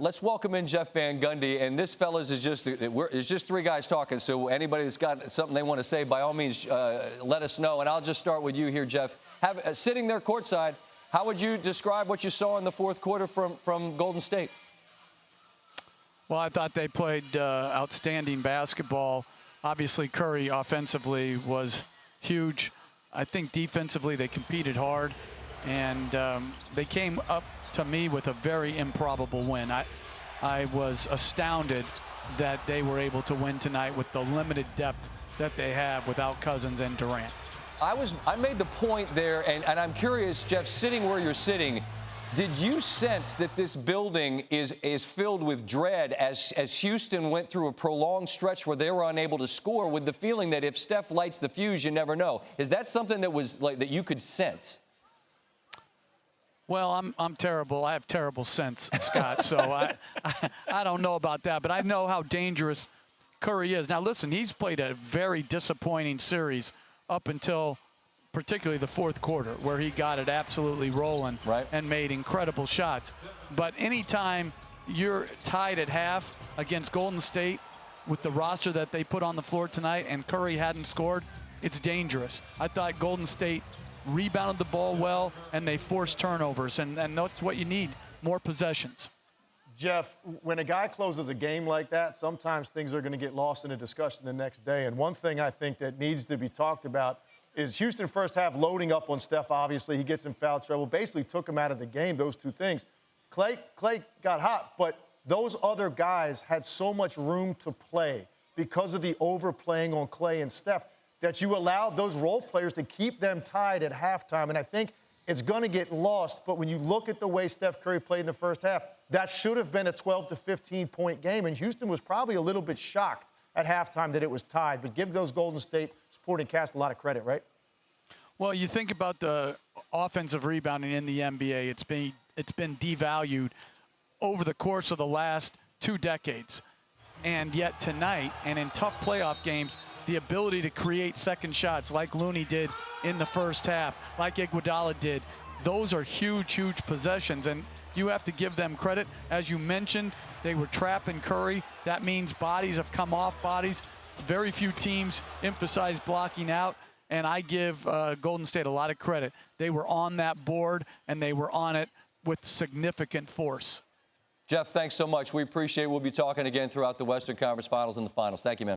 Let's welcome in Jeff Van Gundy. And this, fellas, is just three guys talking. So anybody that's got something they want to say, by all means, let us know. And I'll just start with you here, Jeff. Sitting there courtside, how would you describe what you saw in the fourth quarter from Golden State? Well, I thought they played outstanding basketball. Obviously, Curry offensively was huge. I think defensively they competed hard, and they came up to me with a very improbable win. I was astounded that they were able to win tonight with the limited depth that they have without Cousins and Durant. I made the point there, and I'm curious, Jeff, sitting where you're sitting, did you sense that this building is filled with dread as Houston went through a prolonged stretch where they were unable to score, with the feeling that if Steph lights the fuse, you never know? Is that something that was like that you could sense? Well, I'm terrible. I have terrible sense, Scott. So I don't know about that, but I know how dangerous Curry is. Now, listen, he's played a very disappointing series up until particularly the fourth quarter, where he got it absolutely rolling and made incredible shots. But anytime you're tied at half against Golden State with the roster that they put on the floor tonight and Curry hadn't scored, it's dangerous. I thought Golden State rebounded the ball well, and they forced turnovers, and that's what you need, more possessions. Jeff, when a guy closes a game like that, sometimes things are going to get lost in a discussion the next day. And one thing I think that needs to be talked about is Houston first half loading up on Steph. Obviously, he gets in foul trouble, basically took him out of the game, those two things. Clay got hot, but those other guys had so much room to play because of the overplaying on Clay and Steph that you allowed those role players to keep them tied at halftime. And I think it's going to get lost, but when you look at the way Steph Curry played in the first half, that should have been a 12 to 15-point game, and Houston was probably a little bit shocked at halftime that it was tied. But give those Golden State supporting cast a lot of credit, right? Well, you think about the offensive rebounding in the NBA, it's been devalued over the course of the last 2 decades. And yet tonight, and in tough playoff games, the ability to create second shots like Looney did in the first half, like Iguodala did, those are huge, huge possessions, and you have to give them credit. As you mentioned, they were trapping Curry. That means bodies have come off bodies. Very few teams emphasize blocking out, and I give Golden State a lot of credit. They were on that board, and they were on it with significant force. Jeff, thanks so much. We appreciate it. We'll be talking again throughout the Western Conference Finals and the Finals. Thank you, man.